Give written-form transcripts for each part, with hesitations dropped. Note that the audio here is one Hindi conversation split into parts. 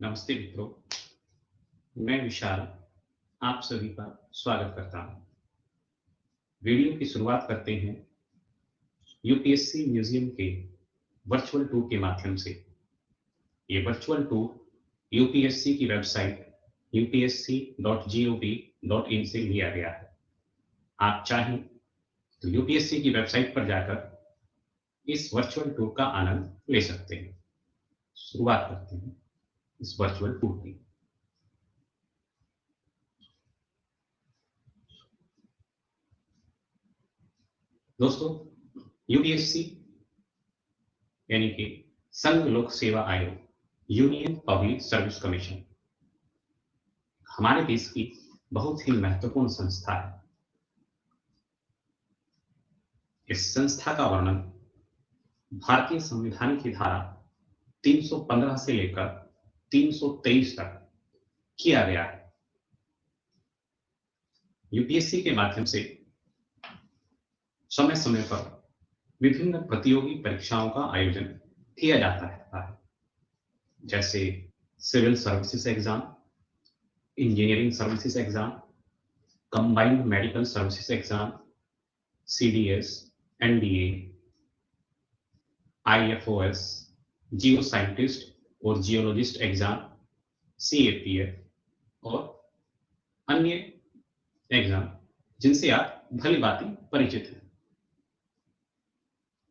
नमस्ते मित्रों, मैं विशाल आप सभी का स्वागत करता हूं। वीडियो की शुरुआत करते हैं यूपीएससी म्यूजियम के वर्चुअल टूर के माध्यम से। ये वर्चुअल टूर यूपीएससी की वेबसाइट upsc.gov.in से लिया गया है। आप चाहें तो यूपीएससी की वेबसाइट पर जाकर इस वर्चुअल टूर का आनंद ले सकते हैं। शुरुआत करते हैं इस वर्चुअल टूर की। दोस्तों, यूपीएससी यानी कि संघ लोक सेवा आयोग, यूनियन पब्लिक सर्विस कमीशन, हमारे देश की बहुत ही महत्वपूर्ण संस्था है। इस संस्था का वर्णन भारतीय संविधान की धारा 315 से लेकर 323 तक किया गया है। यूपीएससी के माध्यम से समय समय पर विभिन्न प्रतियोगी परीक्षाओं का आयोजन किया जाता रहता है, जैसे civil services exam, engineering services exam, combined medical services exam, CDS, NDA, IFoS, geoscientist और जियोलॉजिस्ट एग्जाम, सीएपीएफ और अन्य एग्जाम जिनसे आप भली भांति परिचित हैं।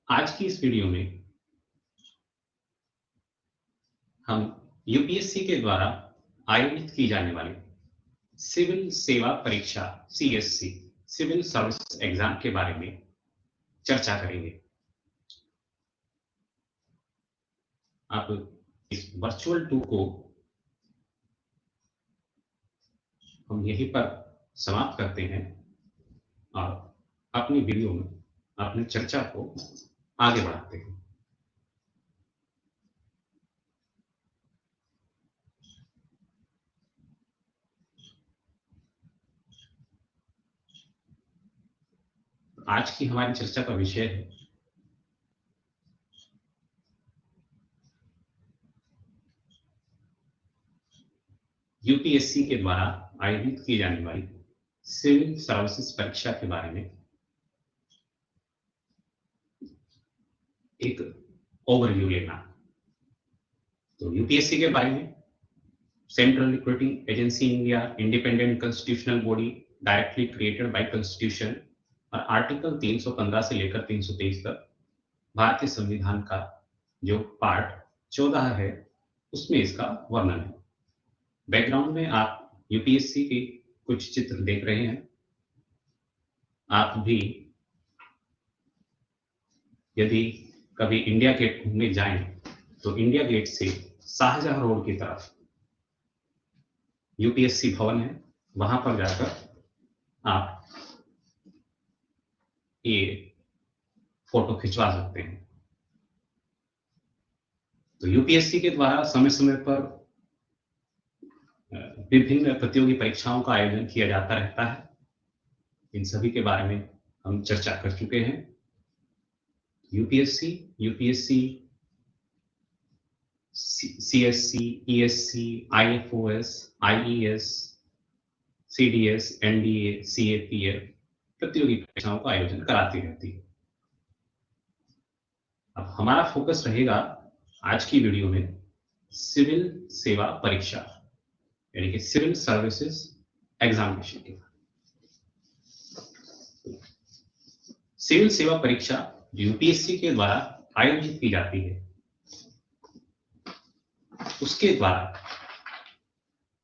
आज की इस वीडियो में हम यूपीएससी के द्वारा आयोजित की जाने वाली सिविल सेवा परीक्षा सीएससी, सिविल सर्विस एग्जाम के बारे में चर्चा करेंगे। आप इस वर्चुअल टूर को हम यहीं पर समाप्त करते हैं और अपनी वीडियो में अपनी चर्चा को आगे बढ़ाते हैं। आज की हमारी चर्चा का विषय है यूपीएससी के द्वारा आयोजित की जाने वाली सिविल सर्विसेज परीक्षा के बारे में एक ओवरव्यू लेना। तो यूपीएससी के बारे में central recruiting agency India, independent constitutional body directly created by constitution, और आर्टिकल 315 से लेकर 323 तक भारतीय संविधान का जो पार्ट 14 है उसमें इसका वर्णन है। बैकग्राउंड में आप यूपीएससी के कुछ चित्र देख रहे हैं। आप भी यदि कभी इंडिया गेट घूमने जाएं तो इंडिया गेट से शाहजहां रोड की तरफ यूपीएससी भवन है, वहां पर जाकर आप ये फोटो खिंचवा सकते हैं। तो यूपीएससी के द्वारा समय समय पर विभिन्न प्रतियोगी परीक्षाओं का आयोजन किया जाता रहता है। इन सभी के बारे में हम चर्चा कर चुके हैं। UPSC, CSC, ESC, IFOS, IES, CDS, NDA, CAPF प्रतियोगी परीक्षाओं का आयोजन कराती रहती है। अब हमारा फोकस रहेगा आज की वीडियो में सिविल सेवा परीक्षा यानी कि सिविल सर्विसेज एग्जामिनेशन के। सिविल सेवा परीक्षा यूपीएससी के द्वारा आयोजित की जाती है, उसके द्वारा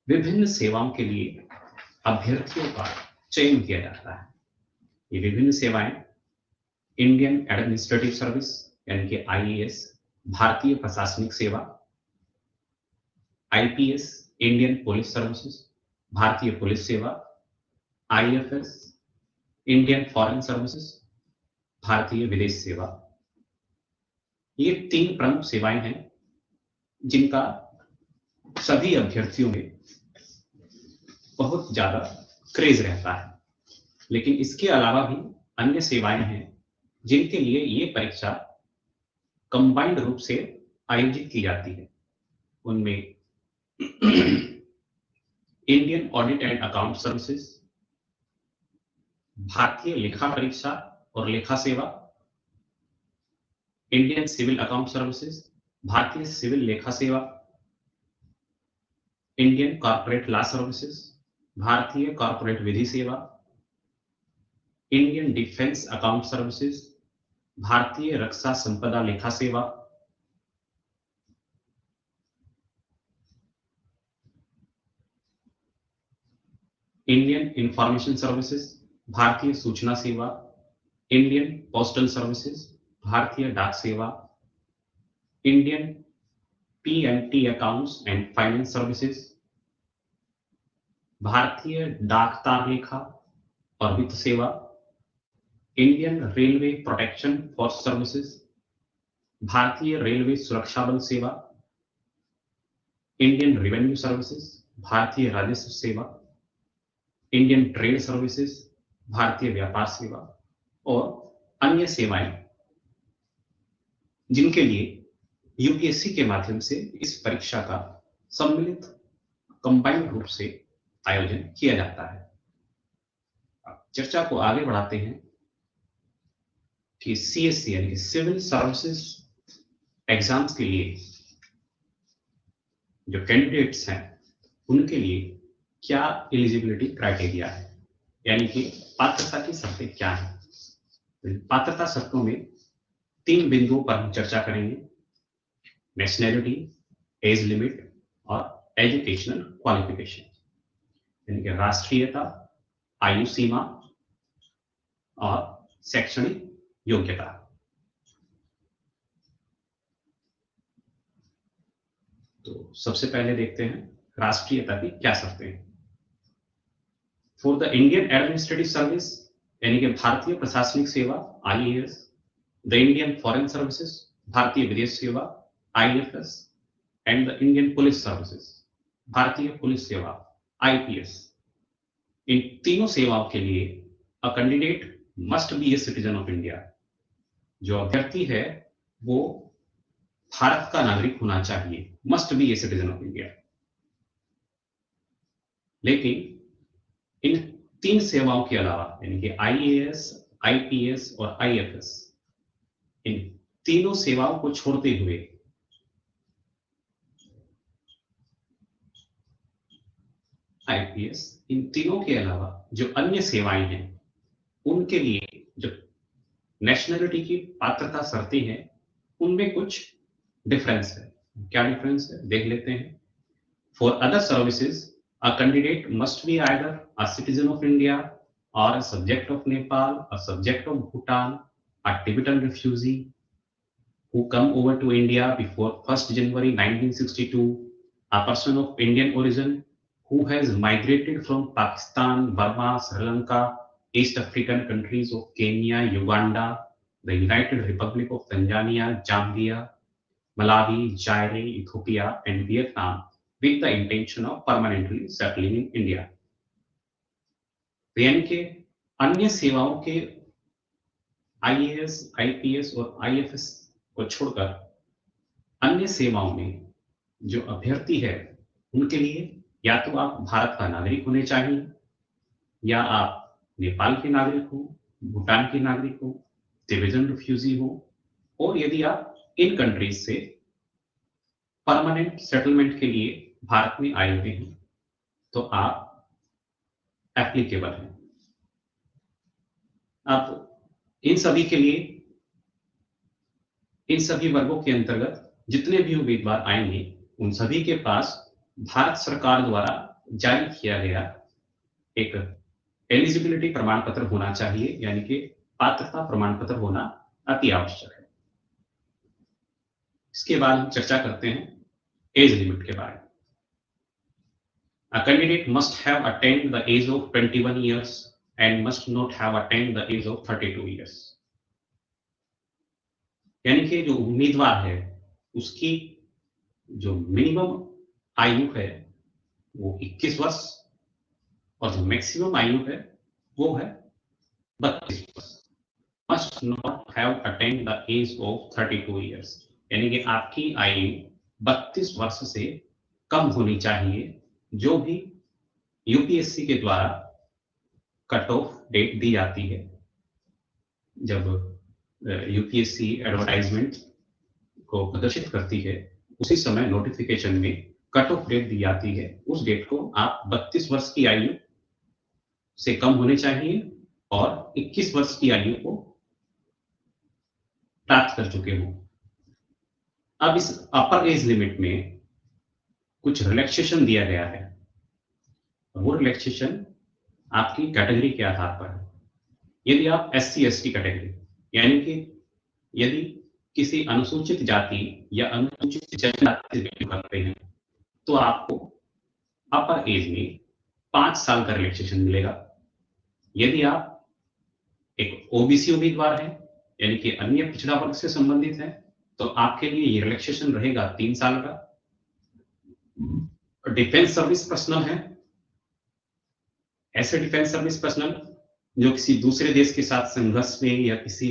विभिन्न सेवाओं के लिए अभ्यर्थियों का चयन किया जाता है। ये विभिन्न सेवाएं इंडियन एडमिनिस्ट्रेटिव सर्विस यानी कि आईएएस, भारतीय प्रशासनिक सेवा, आईपीएस, इंडियन पुलिस सर्विसेज, भारतीय पुलिस सेवा, आईएफएस, इंडियन फॉरेन सर्विसेज, भारतीय विदेश सेवा। ये 3 प्रमुख सेवाएं हैं जिनका सभी अभ्यर्थियों में बहुत ज्यादा क्रेज रहता है। लेकिन इसके अलावा भी अन्य सेवाएं हैं जिनके लिए ये परीक्षा कंबाइंड रूप से आयोजित की जाती है। उनमें Indian audit and account services, भारतीय लेखा परीक्षा और लेखा सेवा, इंडियन सिविल अकाउंट सर्विसेज, भारतीय सिविल लेखा सेवा, इंडियन कॉर्पोरेट लॉ सर्विसेज, भारतीय कॉर्पोरेट विधि सेवा, इंडियन डिफेंस अकाउंट सर्विसेज, भारतीय रक्षा संपदा लेखा सेवा, इंडियन इंफॉर्मेशन सर्विसेज, भारतीय सूचना सेवा, इंडियन पोस्टल सर्विसेज, भारतीय डाक सेवा, Indian PMT accounts and finance services, भारतीय डाक तार लेखा और वित्त सेवा, Indian railway protection force services, भारतीय रेलवे सुरक्षा बल सेवा, इंडियन रेवेन्यू सर्विसेज, भारतीय राजस्व सेवा, इंडियन ट्रेड सर्विसेज, भारतीय व्यापार सेवा और अन्य सेवाएं जिनके लिए यूपीएससी के माध्यम से इस परीक्षा का सम्मिलित कंबाइंड रूप से आयोजन किया जाता है। अब चर्चा को आगे बढ़ाते हैं कि सीएससी यानी कि सिविल सर्विसेज एग्जाम्स के लिए जो कैंडिडेट्स हैं उनके लिए क्या एलिजिबिलिटी क्राइटेरिया है, यानी कि पात्रता की शर्तें क्या है। पात्रता शर्तों में 3 बिंदुओं पर हम चर्चा करेंगे: नेशनैलिटी, एज लिमिट और एजुकेशनल क्वालिफिकेशन, यानी कि राष्ट्रीयता, आयु सीमा और शैक्षणिक योग्यता। तो सबसे पहले देखते हैं राष्ट्रीयता की क्या शर्तें हैं। For the Indian administrative service यानी कि भारतीय प्रशासनिक सेवा IAS, the Indian foreign services भारतीय विदेश सेवा IFS and the Indian police services भारतीय पुलिस सेवा आईपीएस, इन तीनों सेवाओं के लिए a candidate must be a citizen of India. जो अभ्यर्थी है वो भारत का नागरिक होना चाहिए, must be a citizen of India. लेकिन इन 3 सेवाओं के अलावा यानी कि आईएएस, आईपीएस और आईएफएस, इन तीनों सेवाओं को छोड़ते हुए आईपीएस, इन तीनों के अलावा जो अन्य सेवाएं हैं उनके लिए जो नेशनैलिटी की पात्रता शर्तें हैं उनमें कुछ डिफरेंस है। क्या डिफरेंस है देख लेते हैं। For other services a candidate must be either a citizen of India or a subject of Nepal, a subject of Bhutan, a Tibetan refugee who come over to India before 1st January 1962, a person of Indian origin who has migrated from Pakistan, Burma, Sri Lanka, East African countries of Kenya, Uganda, the United Republic of Tanzania, Zambia, Malawi, Zaire, Ethiopia, and Vietnam with the intention of permanently settling in India। यानी कि अन्य सेवाओं के आईएएस, आईपीएस और आईएफएस को छोड़कर अन्य सेवाओं में जो अभ्यर्थी है उनके लिए या तो आप भारत का नागरिक होने चाहिए, या आप नेपाल के नागरिक हो, भूटान के नागरिक हो, तिबेटन रिफ्यूजी हो, और यदि आप इन कंट्रीज से परमानेंट सेटलमेंट के लिए भारत में आए हुए हैं तो आप एप्लीकेबल हैं। अब इन सभी के लिए, इन सभी वर्गों के अंतर्गत जितने भी उम्मीदवार आएंगे उन सभी के पास भारत सरकार द्वारा जारी किया गया एक एलिजिबिलिटी प्रमाण पत्र होना चाहिए, यानी कि पात्रता प्रमाण पत्र होना अति आवश्यक है। इसके बाद हम चर्चा करते हैं एज लिमिट के बारे में। A candidate must have attained the age of 21 years and must not have attained the age of 32 years। यानी कि जो उम्मीदवार है उसकी जो मिनिमम आयु है वो 21 वर्ष और जो मैक्सिमम आयु है वो है 32 वर्ष। Must not have attained the age of 32 years, यानी कि आपकी आयु 32 वर्ष से कम होनी चाहिए, जो भी यूपीएससी के द्वारा कट ऑफ डेट दी जाती है। जब यूपीएससी एडवर्टाइजमेंट को प्रदर्शित करती है, उसी समय नोटिफिकेशन में कट ऑफ डेट दी जाती है। उस डेट को आप 32 वर्ष की आयु से कम होने चाहिए और 21 वर्ष की आयु को प्राप्त कर चुके हो। अब इस अपर एज लिमिट में कुछ रिलैक्सेशन दिया गया है। वो रिलैक्सेशन आपकी कैटेगरी के आधार पर है। यदि आप SC ST कैटेगरी, यानी कि यदि किसी अनुसूचित जाति या अनुसूचित जनजाति से बिलोंग करते हैं, तो आपको अपर एज में 5 साल का रिलैक्सेशन मिलेगा। यदि आप एक ओबीसी उम्मीदवार हैं, यानी कि अन्य पिछड़ा वर्ग से संबंधित है, तो आपके लिए ये रिलैक्सेशन रहेगा 3 साल का। डिफेंस सर्विस पर्सनल है, ऐसे डिफेंस सर्विस पर्सनल जो किसी दूसरे देश के साथ संघर्ष में या किसी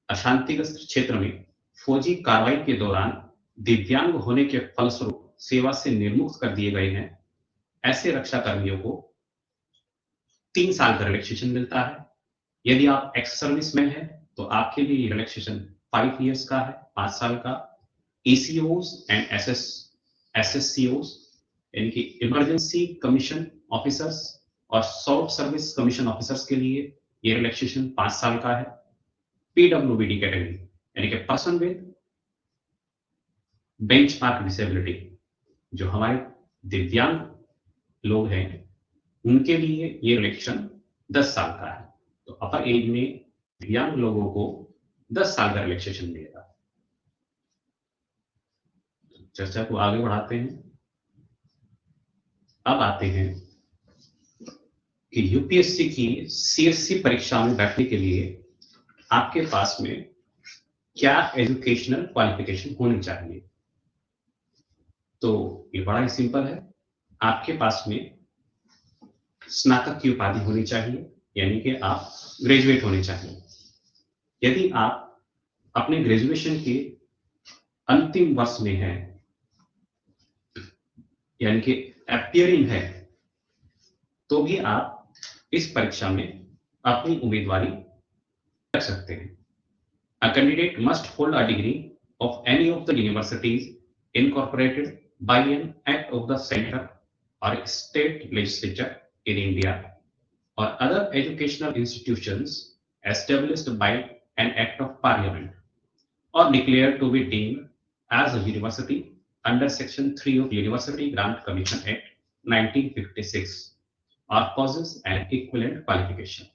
अशांतिग्रस्त क्षेत्र में फौजी कार्रवाई के दौरान दिव्यांग होने के फलस्वरूप सेवा से निर्मुक्त कर दिए गए हैं, ऐसे रक्षा कर्मियों को 3 साल का रिलैक्सेशन मिलता है। यदि आप एक्स सर्विसमैन हैं, तो आपके लिए रिलैक्सेशन 5 इयर्स का है, 5 साल का। ECOs एंड SSCOs, यानी कि इमरजेंसी कमीशन ऑफिसर्स और शॉर्ट सर्विस कमीशन ऑफिसर्स के लिए ये रिलैक्सेशन 5 साल का है। PWBD कैटेगरी, यानी कि पर्सन विद बेंचमार्क डिसेबिलिटी, जो हमारे दिव्यांग लोग हैं, उनके लिए ये रिलैक्सेशन 10 साल का है। तो अपर एज में दिव्यांग लोगों को 10 साल का रिलैक्सेशन मिलेगा। चर्चा को आगे बढ़ाते हैं। अब आते हैं कि यूपीएससी की CSC परीक्षा में बैठने के लिए आपके पास में क्या एजुकेशनल क्वालिफिकेशन होनी चाहिए। तो ये बड़ा ही सिंपल है। आपके पास में स्नातक की उपाधि होनी चाहिए, यानी कि आप ग्रेजुएट होने चाहिए। यदि आप अपने ग्रेजुएशन के अंतिम वर्ष में हैं, यानी कि अपीयरिंग है, तो भी आप इस परीक्षा में अपनी उम्मीदवारी कर सकते हैं। A candidate must hold a degree of any of the universities incorporated by an act of the center or state legislature in India or other educational institutions established by an act of parliament or declared to be deemed as a university under Section 3 of University Grant Commission Act 1956 or possess an equivalent qualification.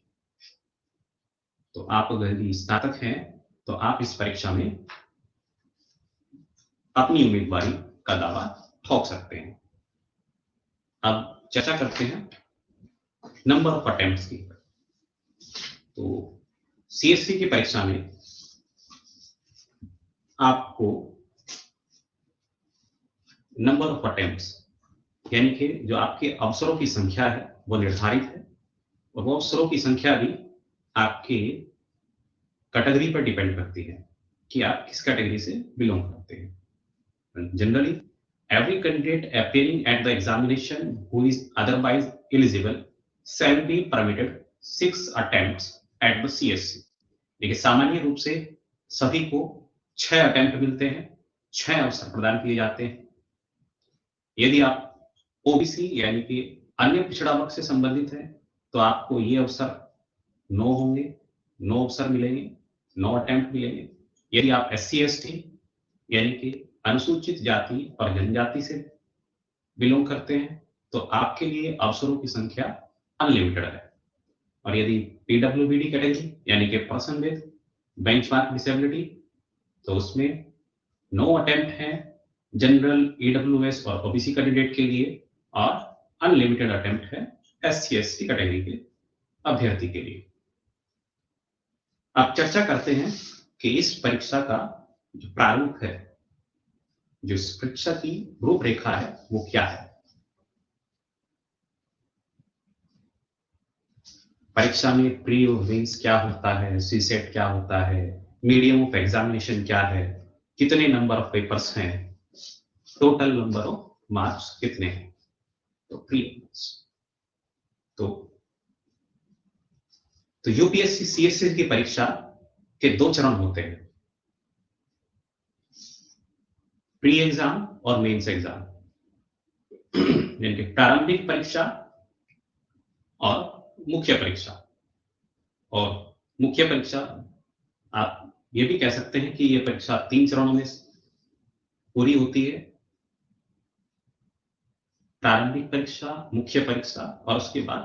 तो आप अगर स्नातक हैं, तो आप इस परीक्षा में अपनी उम्मीदवारी का दावा ठोक सकते हैं। अब चर्चा करते हैं नंबर ऑफ अटेम्प्ट्स की। तो CSC की परीक्षा में आपको नंबर ऑफ अटेम्प्ट्स, यानी कि जो आपके अवसरों की संख्या है वो निर्धारित है, और वो अवसरों की संख्या भी आपके कैटेगरी पर डिपेंड करती है कि आप किस कैटेगरी से बिलोंग करते हैं। Generally every candidate appearing at the examination who is otherwise eligible shall be permitted 6 attempts at the CSC। देखिए, सामान्य रूप से सभी को 6 अटेम्प्ट मिलते हैं, 6 अवसर प्रदान किए जाते हैं। यदि आप ओबीसी यानी कि अन्य पिछड़ा वर्ग से संबंधित है, तो आपको ये अवसर 9 होंगे, 9 अवसर मिलेंगे, 9 अटेम्प्ट मिलेंगे। यदि आप SC ST यानी कि अनुसूचित जाति और जनजाति से बिलोंग करते हैं, तो आपके लिए अवसरों की संख्या अनलिमिटेड है। और यदि PWBD कैटेगरी यानी कि पर्सन विद बेंचमार्क डिसेबिलिटी, तो उसमें 9 अटेम्प्ट हैं जनरल, EWS और ओबीसी कैंडिडेट के लिए, और अनलिमिटेड अटेम्प्ट है SC ST कैटेगरी के अभ्यर्थी के लिए। अब चर्चा करते हैं कि इस परीक्षा का जो प्रारूप है, जो इस परीक्षा की रूपरेखा है, वो क्या है। परीक्षा में प्री और मेंस क्या होता है, CSET क्या होता है, मीडियम ऑफ एग्जामिनेशन क्या है, कितने नंबर ऑफ पेपर्स हैं, टोटल नंबर ऑफ मार्क्स कितने हैं, तो प्रीलिम्स। तो यूपीएससी सीएससी की परीक्षा के 2 चरण होते हैं, प्री एग्जाम और मेंस एग्जाम, यानी कि प्रारंभिक परीक्षा और मुख्य परीक्षा। और मुख्य परीक्षा आप ये भी कह सकते हैं कि ये परीक्षा 3 चरणों में पूरी होती है, प्रारंभिक परीक्षा, मुख्य परीक्षा और उसके बाद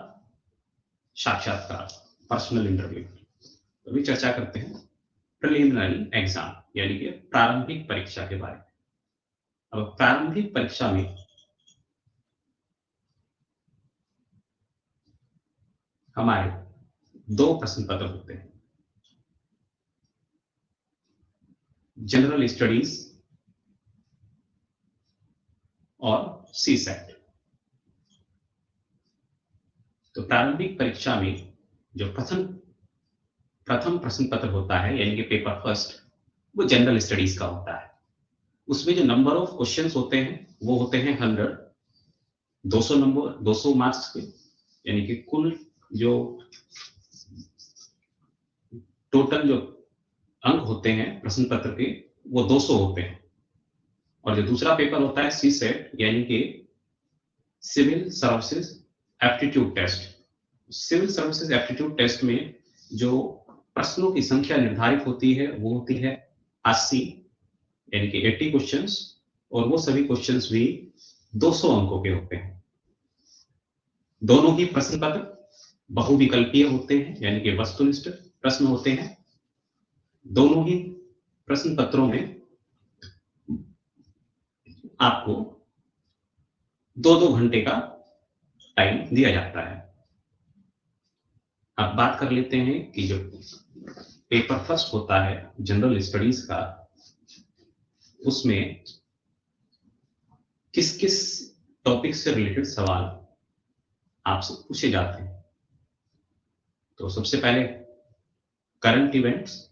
साक्षात्कार, पर्सनल इंटरव्यू। तो अभी चर्चा करते हैं प्रिलिमिनरी एग्जाम यानी कि प्रारंभिक परीक्षा के बारे में। अब प्रारंभिक परीक्षा में हमारे 2 प्रश्न पत्र होते हैं, जनरल स्टडीज और सीसेट। तो प्रारंभिक परीक्षा में जो प्रथम प्रश्न पत्र होता है यानी कि पेपर फर्स्ट, वो जनरल स्टडीज का होता है। उसमें जो नंबर ऑफ क्वेश्चंस होते हैं वो होते हैं 100, 200 नंबर, 200 मार्क्स के, यानी कि कुल जो टोटल जो अंक होते हैं प्रश्न पत्र के वो 200 होते हैं। और जो दूसरा पेपर होता है सीसेट यानी कि civil services aptitude test. Civil services aptitude test में जो प्रश्नों की संख्या निर्धारित होती है वो होती है 80, यानी कि 80 क्वेश्चंस, और वो सभी क्वेश्चंस भी 200 अंकों के होते हैं। दोनों ही प्रश्न पत्र बहुविकल्पीय होते हैं यानी कि वस्तुनिष्ठ प्रश्न होते हैं। दोनों ही प्रश्न पत्रों में आपको 2-2 घंटे का टाइम दिया जाता है। अब बात कर लेते हैं कि जो पेपर फर्स्ट होता है जनरल स्टडीज का, उसमें किस किस टॉपिक से रिलेटेड सवाल आपसे पूछे जाते हैं। तो सबसे पहले करंट इवेंट्स,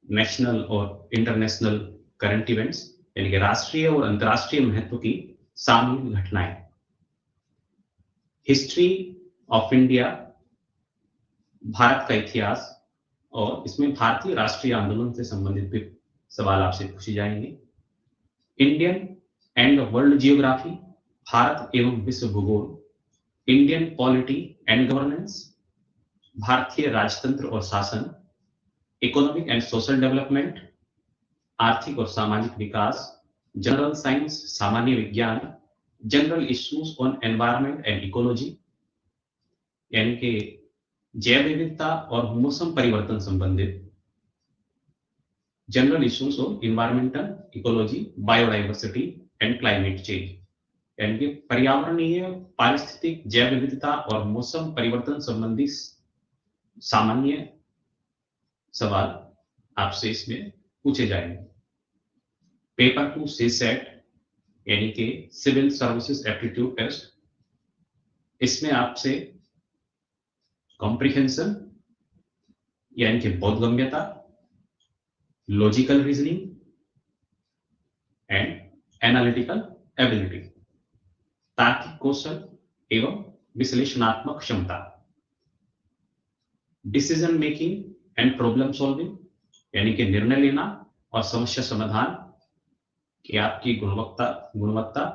नेशनल और इंटरनेशनल करंट इवेंट्स यानी कि राष्ट्रीय और अंतर्राष्ट्रीय महत्व की सामूहिक घटनाएं, हिस्ट्री ऑफ इंडिया, भारत का इतिहास, और इसमें भारतीय राष्ट्रीय आंदोलन से संबंधित भी सवाल आपसे पूछे जाएंगे। Indian and world geography, Bharat एवं विश्व भूगोल, इंडियन पॉलिटी एंड गवर्नेंस, भारतीय राजतंत्र और शासन, इकोनॉमिक एंड सोशल डेवलपमेंट, आर्थिक और सामाजिक विकास, जनरल साइंस सामान्य विज्ञान, general issues on environment and ecology यानी कि जैव विविधता और मौसम परिवर्तन संबंधित, general issues on environmental ecology, biodiversity and climate change यानी कि पर्यावरणीय, पारिस्थितिक, जैव विविधता और मौसम परिवर्तन संबंधी सामान्य सवाल आपसे इसमें पूछे जाएंगे। पेपर 2 सीसेट यानी कि सिविल सर्विसेज एप्टीट्यूड टेस्ट, इसमें आपसे कॉम्प्रिहेंशन यानी कि बोधगम्यता, logical reasoning and analytical ability, तार्किक कौशल एवं विश्लेषणात्मक क्षमता, decision making and problem solving यानी कि निर्णय लेना और समस्या समाधान की आपकी गुणवत्ता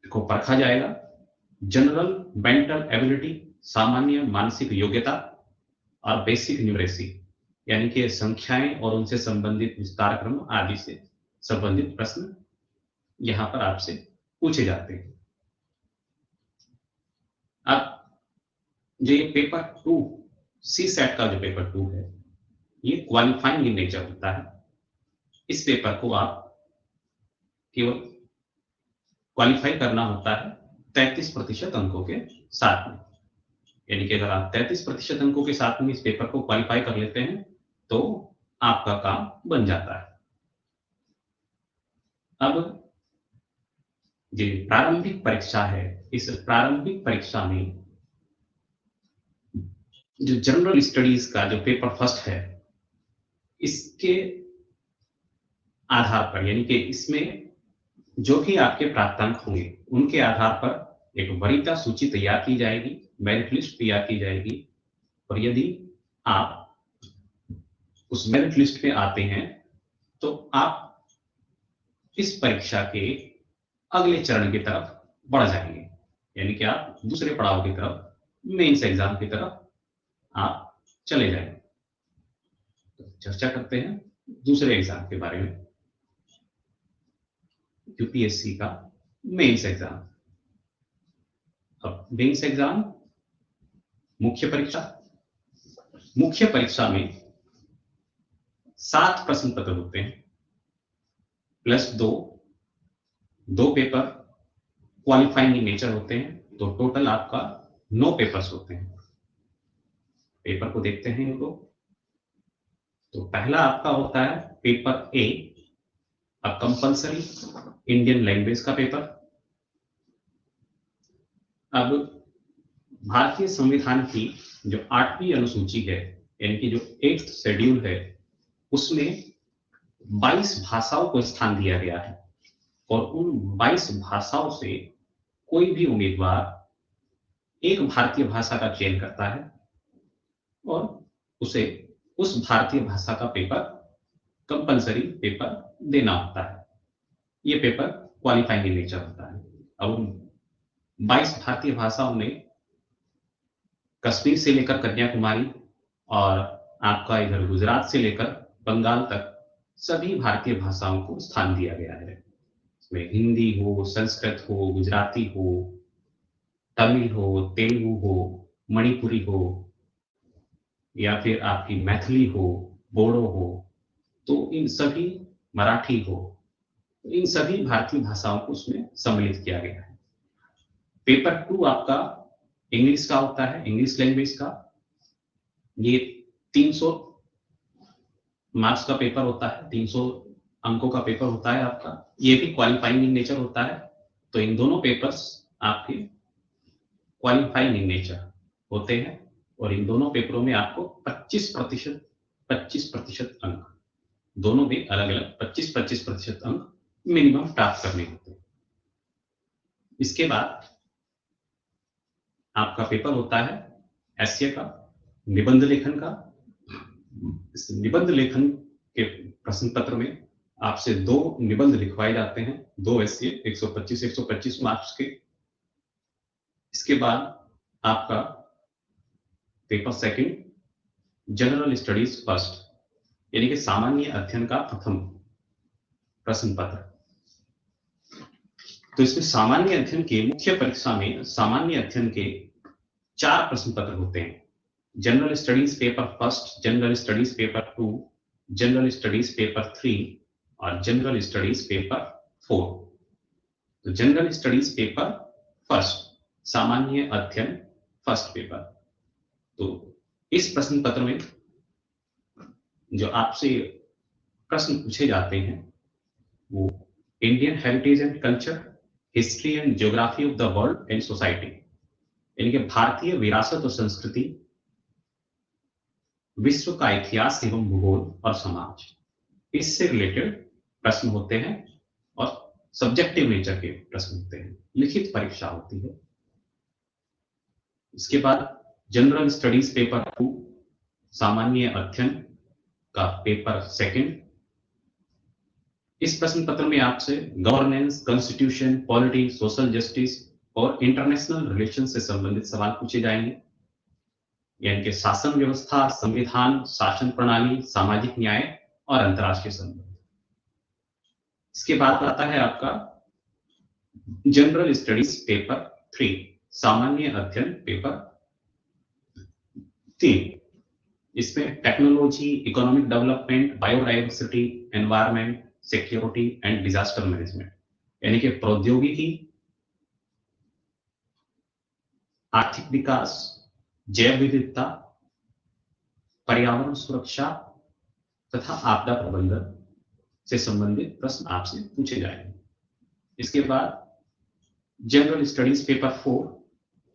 को परखा जाएगा। जनरल मेंटल एबिलिटी, सामान्य मानसिक योग्यता, और बेसिक न्यूमरेसी यानी कि संख्याएं और उनसे संबंधित विस्तार क्रम आदि से संबंधित प्रश्न यहां पर आपसे पूछे जाते हैं। अब जो ये पेपर 2 सीसेट का जो पेपर 2 है ये क्वालिफाइंग इन नेचर होता है। इस पेपर को आप केवल क्वालिफाई करना होता है 33% अंकों के साथ में, यानी कि अगर आप 33% अंकों के साथ में इस पेपर को क्वालिफाई कर लेते हैं तो आपका काम बन जाता है। अब जो प्रारंभिक परीक्षा है, इस प्रारंभिक परीक्षा में जो जनरल स्टडीज का जो पेपर फर्स्ट है, इसके आधार पर, यानी कि इसमें जो भी आपके प्राप्तांक होंगे उनके आधार पर एक वरीयता सूची तैयार की जाएगी, मेरिट लिस्ट तैयार की जाएगी, और यदि आप उस मेरिट लिस्ट में आते हैं तो आप इस परीक्षा के अगले चरण की तरफ बढ़ जाएंगे, यानी कि आप दूसरे पड़ाव की तरफ, मेंस एग्जाम की तरफ आप चले जाएंगे। तो चर्चा करते हैं दूसरे एग्जाम के बारे में, यूपीएससी का मेंस एग्जाम। अब मेंस एग्जाम मुख्य परीक्षा, मुख्य परीक्षा में 7 प्रश्न पत्र होते हैं plus 2 paper qualifying in nature होते हैं, तो टोटल आपका 9 पेपर्स होते हैं। पेपर को देखते हैं इनको। तो पहला आपका होता है पेपर ए, अब कंपल्सरी इंडियन लैंग्वेज का पेपर। अब भारतीय संविधान की जो 8वीं अनुसूची है, यानी कि जो 8th शेड्यूल है, उसमें 22 भाषाओं को स्थान दिया गया है, और उन 22 भाषाओं से कोई भी उम्मीदवार एक भारतीय भाषा का चयन करता है और उसे उस भारतीय भाषा का पेपर, कंपल्सरी पेपर देना होता है। ये पेपर क्वालिफाइंग इन नेचर होता है। अब 22 भारतीय भाषाओं में कश्मीर से लेकर कन्याकुमारी और आपका इधर गुजरात से लेकर बंगाल तक सभी भारतीय भाषाओं को स्थान दिया गया है। इसमें हिंदी हो, संस्कृत हो, गुजराती हो, तमिल हो, तेलुगु हो, मणिपुरी हो, या फिर आपकी मैथिली हो, बोडो हो, तो इन सभी, मराठी हो, इन सभी भारतीय भाषाओं को उसमें सम्मिलित किया गया है। पेपर 2 आपका इंग्लिश का होता है, इंग्लिश लैंग्वेज का। ये 300 मार्क्स का पेपर होता है, 300 अंकों का पेपर होता है आपका। ये भी क्वालिफाइंग इन नेचर होता है। तो इन दोनों पेपर्स आपके क्वालिफाइंग इन नेचर होते हैं, और इन दोनों पेपरों में आपको 25% अंक, दोनों में अलग अलग 25% अंक मिनिमम प्राप्त करने होते हैं। इसके बाद आपका पेपर होता है एसए का, निबंध लेखन का। इस निबंध लेखन के प्रश्न पत्र में आपसे 2 निबंध लिखवाए जाते हैं, 2 एसए 125 मार्क्स के। इसके बाद आपका paper second general studies first, यानी कि सामान्य अध्ययन का प्रथम प्रश्न पत्र। तो इसमें सामान्य अध्ययन के, मुख्य परीक्षा में सामान्य अध्ययन के 4 प्रश्न पत्र होते हैं। General studies paper first, general studies paper 2, general studies paper 3 और जनरल स्टडीज पेपर 4। तो जनरल स्टडीज पेपर फर्स्ट, सामान्य अध्ययन फर्स्ट पेपर। तो इस प्रश्न पत्र में जो आपसे प्रश्न पूछे जाते हैं वो Indian heritage and culture, history and geography of the world and society, यानी कि भारतीय विरासत और संस्कृति, विश्व का इतिहास एवं भूगोल और समाज, इससे रिलेटेड प्रश्न होते हैं, और सब्जेक्टिव नेचर के प्रश्न होते हैं, लिखित परीक्षा होती है। इसके बाद जनरल स्टडीज पेपर 2, सामान्य अध्ययन का पेपर सेकंड। इस प्रश्न पत्र में आपसे governance, constitution, polity, social justice और इंटरनेशनल रिलेशन से संबंधित सवाल पूछे जाएंगे, यानी कि शासन व्यवस्था, संविधान, शासन प्रणाली, सामाजिक न्याय और अंतर्राष्ट्रीय संबंध। इसके बाद आता है आपका जनरल स्टडीज पेपर 3, सामान्य अध्ययन पेपर 3। इसमें technology, economic development, biodiversity, environment, security and disaster management, यानी कि प्रौद्योगिकी, आर्थिक विकास, जैव विविधता, पर्यावरण सुरक्षा तथा आपदा प्रबंधन से संबंधित प्रश्न आपसे पूछे जाएंगे। इसके बाद general studies paper 4,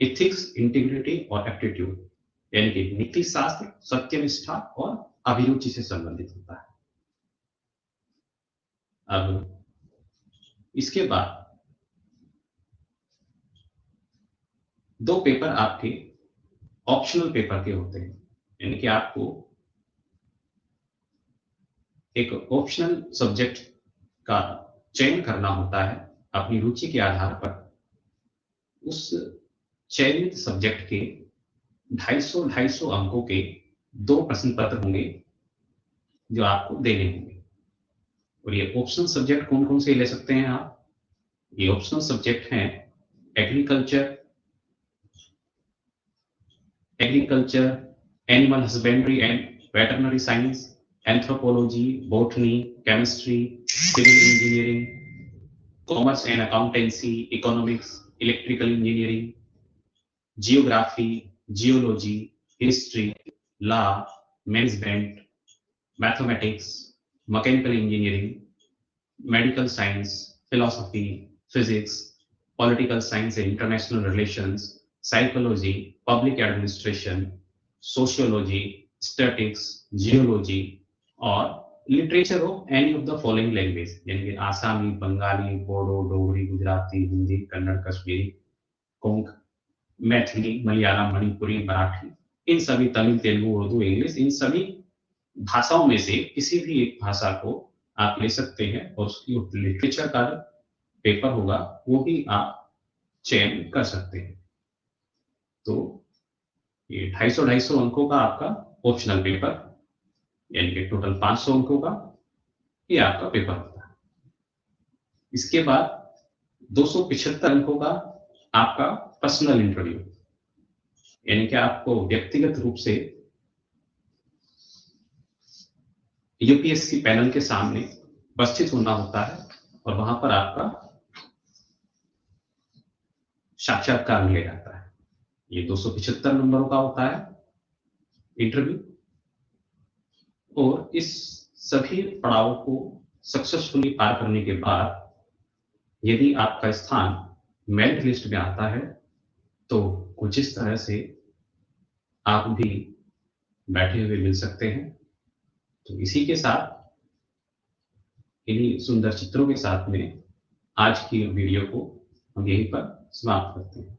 ethics, integrity और एप्टीट्यूड, यानी कि नीति शास्त्र, सत्यनिष्ठा और अभिरुचि से संबंधित होता है। अब इसके बाद 2 पेपर आपके ऑप्शनल पेपर के होते हैं, यानी कि आपको एक ऑप्शनल सब्जेक्ट का चयन करना होता है अपनी रुचि के आधार पर। उस चयनित सब्जेक्ट के 250 अंकों के 2 प्रश्न पत्र होंगे जो आपको देने होंगे। और ये ऑप्शनल सब्जेक्ट कौन कौन से ले सकते हैं आप? ये ऑप्शनल सब्जेक्ट हैं agriculture, animal husbandry and veterinary science, anthropology, botany, chemistry, civil engineering, commerce and accountancy, economics, electrical engineering, geography, geology, history, law, management, mathematics, mechanical engineering, medical science, philosophy, physics, political science and international relations, psychology, public administration, sociology, statics, geology और literature of any of the following language, यानी कि आसामी, बंगाली, बोडो, डोगरी, गुजराती, हिंदी, कन्नड़, कश्मीरी, कोंक, मैथिली, मलयालम, मणिपुरी, मराठी, इन सभी, तमिल, तेलुगु, उर्दू, इंग्लिश, इन सभी भाषाओं में से किसी भी एक भाषा को आप ले सकते हैं और उसकी लिटरेचर का पेपर होगा वो भी आप चयन कर सकते हैं। तो ये 250 अंकों का आपका ऑप्शनल पेपर, यानी कि टोटल 500 अंकों का ये आपका पेपर होता है। इसके बाद 275 अंकों का आपका पर्सनल इंटरव्यू, यानी कि आपको व्यक्तिगत रूप से यूपीएससी पैनल के सामने उपस्थित होना होता है और वहां पर आपका साक्षात्कार लिया जाता है। ये 275 नंबरों का होता है इंटरव्यू। और इस सभी पड़ावों को सक्सेसफुली पार करने के बाद यदि आपका स्थान मेरिट लिस्ट में आता है तो कुछ इस तरह से आप भी बैठे हुए मिल सकते हैं। तो इसी के साथ, इन्हीं सुंदर चित्रों के साथ में आज की वीडियो को हम यहीं पर समाप्त करते हैं।